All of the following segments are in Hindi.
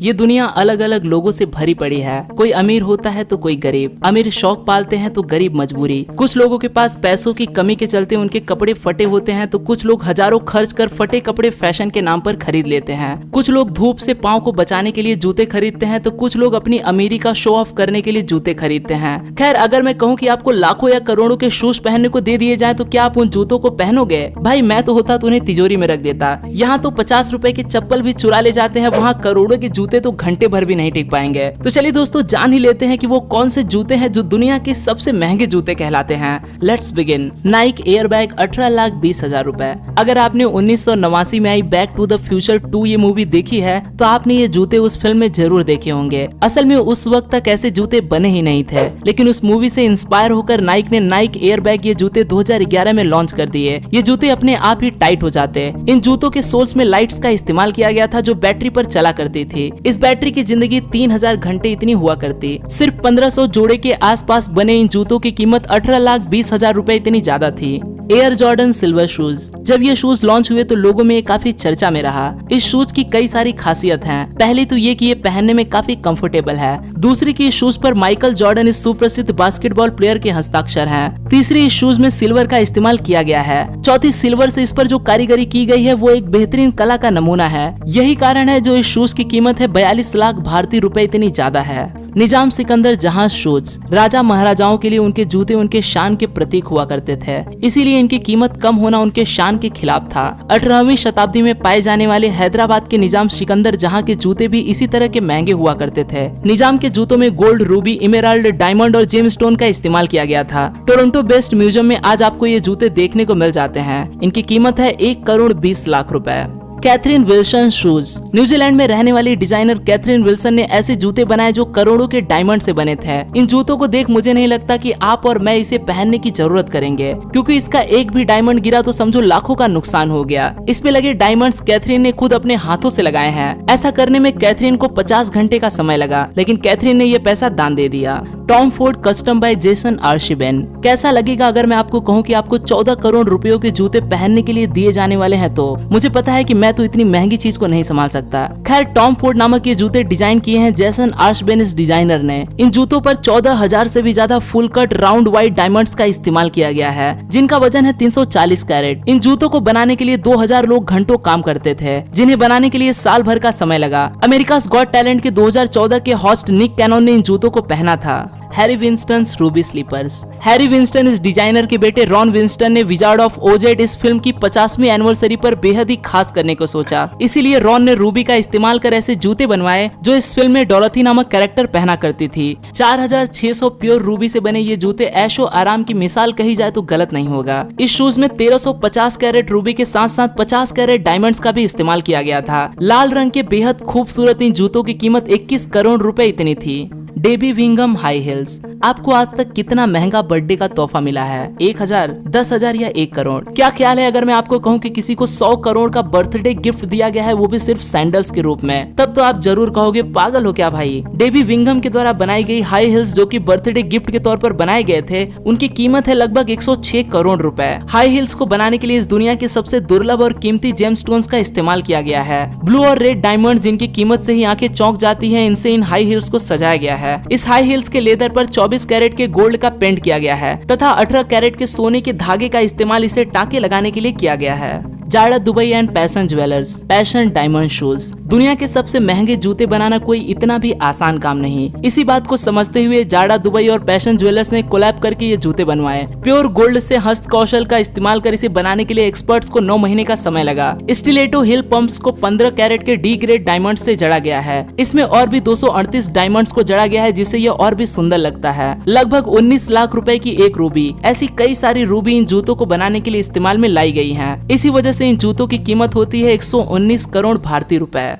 ये दुनिया अलग अलग लोगों से भरी पड़ी है। कोई अमीर होता है तो कोई गरीब। अमीर शौक पालते हैं तो गरीब मजबूरी। कुछ लोगों के पास पैसों की कमी के चलते उनके कपड़े फटे होते हैं तो कुछ लोग हजारों खर्च कर फटे कपड़े फैशन के नाम पर खरीद लेते हैं। कुछ लोग धूप से पाँव को बचाने के लिए जूते खरीदते हैं तो कुछ लोग अपनी अमीरी का शो ऑफ करने के लिए जूते खरीदते हैं। खैर, अगर मैं कहूँ कि आपको लाखों या करोड़ों के शूज पहनने को दे दिए जाए तो क्या आप उन जूतों को पहनोगे? भाई मैं तो होता तो उन्हें तिजोरी में रख देता। यहाँ तो 50 रुपए के चप्पल भी चुरा ले जाते हैं, वहाँ करोड़ों के जूते तो घंटे भर भी नहीं टिक पाएंगे। तो चलिए दोस्तों, जान ही लेते हैं कि वो कौन से जूते हैं जो दुनिया के सबसे महंगे जूते कहलाते हैं। Let's begin. नाइक एयरबैग 18,20,000 रुपए। अगर आपने 1989 में आई बैक टू द फ्यूचर 2 ये मूवी देखी है तो आपने ये जूते उस फिल्म में जरूर देखे होंगे। असल में उस वक्त तक ऐसे जूते बने ही नहीं थे, लेकिन उस मूवी से इंस्पायर होकर नाइक ने नाइक एयरबैग ये जूते 2011 में लॉन्च कर दिए। ये जूते अपने आप ही टाइट हो जाते। इन जूतों के सोल्स में लाइट्स का इस्तेमाल किया गया था जो बैटरी पर चला करती थी। इस बैटरी की जिंदगी 3000 घंटे इतनी हुआ करती। सिर्फ 1500 जोड़े के आसपास बने इन जूतों की कीमत 18,20,000 रुपए इतनी ज्यादा थी। Air Jordan silver shoes. जब ये शूज लॉन्च हुए तो लोगों में काफी चर्चा में रहा। इस शूज की कई सारी खासियत हैं। पहली तो ये कि ये पहनने में काफी कंफर्टेबल है। दूसरी कि इस शूज पर माइकल जॉर्डन इस सुप्रसिद्ध बास्केटबॉल प्लेयर के हस्ताक्षर हैं। तीसरी, इस शूज में सिल्वर का इस्तेमाल किया गया है। चौथी, सिल्वर से इस पर जो कारीगरी की गई है वो एक बेहतरीन कला का नमूना है। यही कारण है जो इस शूज की कीमत है 42 लाख भारतीय रुपए इतनी ज्यादा है। निजाम सिकंदर जहाज शूज। राजा महाराजाओं के लिए उनके जूते उनके शान के प्रतीक हुआ करते थे, इसीलिए इनकी कीमत कम होना उनके शान के खिलाफ था। 18वीं शताब्दी में पाए जाने वाले हैदराबाद के निजाम सिकंदर जहां के जूते भी इसी तरह के महंगे हुआ करते थे। निजाम के जूतों में गोल्ड, रूबी, इमेराल्ड, डायमंड और जेम स्टोन का इस्तेमाल किया गया था। टोरंटो बेस्ड म्यूजियम में आज आपको ये जूते देखने को मिल जाते हैं। इनकी कीमत है 1,20,00,000 रुपए। Catherine Wilson shoes. न्यूजीलैंड में रहने वाली डिजाइनर कैथरीन विल्सन ने ऐसे जूते बनाए जो करोड़ों के डायमंड से बने थे। इन जूतों को देख मुझे नहीं लगता कि आप और मैं इसे पहनने की जरूरत करेंगे, क्योंकि इसका एक भी डायमंड गिरा तो समझो लाखों का नुकसान हो गया। इस पे लगे डायमंड्स कैथरीन ने खुद अपने हाथों से लगाए हैं। ऐसा करने में कैथरीन को 50 घंटे का समय लगा, लेकिन कैथरीन ने ये पैसा दान दे दिया। Tom Ford custom by Jason आर्शिबेन। कैसा लगेगा अगर मैं आपको कहूँ कि आपको 14 करोड़ रुपयों के जूते पहनने के लिए दिए जाने वाले हैं? तो मुझे पता है कि मैं तो इतनी महंगी चीज को नहीं संभाल सकता। खैर, टॉम फोर्ड नामक ये जूते डिजाइन किए हैं जेसन आर्शिबेन इस डिजाइनर ने। इन जूतों पर 14,000 से भी ज्यादा full cut round wide diamonds का इस्तेमाल किया गया है, जिनका वजन है 340 कैरेट। इन जूतों को बनाने के लिए 2000 लोग घंटों काम करते थे, जिन्हें बनाने के लिए साल भर का समय लगा। अमेरिका's गॉट टैलेंट के 2014 के होस्ट निक कैनन ने इन जूतों को पहना था। Harry Winston ruby slippers. Harry Winston इस डिजाइनर के बेटे रॉन विंस्टन ने विजार्ड ऑफ ओजेड इस फिल्म की 50वीं एनिवर्सरी पर बेहद ही खास करने को सोचा। इसीलिए रॉन ने रूबी का इस्तेमाल कर ऐसे जूते बनवाए जो इस फिल्म में डोरोथी नामक कैरेक्टर पहना करती थी। 4600 प्योर रूबी से बने ये जूते ऐशो आराम की मिसाल कही जाए तो गलत नहीं होगा। इस शूज में 1350 कैरेट रूबी के साथ साथ 50 कैरेट डायमंड्स का भी इस्तेमाल किया गया था। लाल रंग के बेहद खूबसूरत इन जूतों की कीमत 21 करोड़ रुपए इतनी थी। डेबी विंगम हाई हिल्स। आपको आज तक कितना महंगा बर्थडे का तोहफा मिला है? 1000, 10,000 या 1 करोड़? क्या ख्याल है अगर मैं आपको कहूँ कि किसी को 100 करोड़ का बर्थडे गिफ्ट दिया गया है, वो भी सिर्फ सैंडल्स के रूप में? तब तो आप जरूर कहोगे पागल हो क्या भाई। डेबी विंगम के द्वारा बनाई गई हाई हिल्स जो कि बर्थडे गिफ्ट के तौर पर बनाए गए थे, उनकी कीमत है लगभग 106 करोड़ रुपए। हाई हिल्स को बनाने के लिए इस दुनिया के सबसे दुर्लभ और कीमती जेम स्टोन्स का इस्तेमाल किया गया है। ब्लू और रेड डायमंड जिनकी कीमत से ही आंखें चौंक जाती है, इनसे इन हाई हिल्स को सजाया गया है। इस हाई हिल्स के लेदर पर 24 कैरेट के गोल्ड का पेंट किया गया है तथा 18 कैरेट के सोने के धागे का इस्तेमाल इसे टाके लगाने के लिए किया गया है। जाड़ा Dubai and passion jewellers. Passion diamond shoes. दुनिया के सबसे महंगे जूते बनाना कोई इतना भी आसान काम नहीं। इसी बात को समझते हुए जाड़ा दुबई और पैशन ज्वेलर्स ने कोलैब करके ये जूते बनवाए। प्योर गोल्ड से हस्त कौशल का इस्तेमाल कर इसे बनाने के लिए एक्सपर्ट्स को 9 महीने का समय लगा। स्टिलेटो हिल पंप्स को 15 कैरेट के डी ग्रेड डायमंड से जड़ा गया है। इसमें और भी 238 डायमंड्स को जड़ा गया है, जिससे ये और भी सुंदर लगता है। लगभग 19 लाख रुपए की एक रूबी। ऐसी कई सारी रूबी इन जूतों को बनाने के लिए इस्तेमाल में लाई गई है। इसी वजह से इन जूतों की कीमत होती है 119 करोड़ भारतीय रुपए।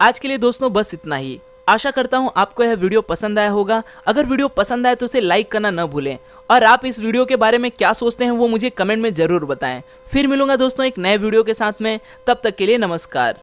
आज के लिए दोस्तों बस इतना ही। आशा करता हूँ आपको यह वीडियो पसंद आया होगा। अगर वीडियो पसंद आए तो इसे लाइक करना न भूलें और आप इस वीडियो के बारे में क्या सोचते हैं वो मुझे कमेंट में जरूर बताएं। फिर मिलूंगा दोस्तों एक नए वीडियो के साथ में, तब तक के लिए नमस्कार।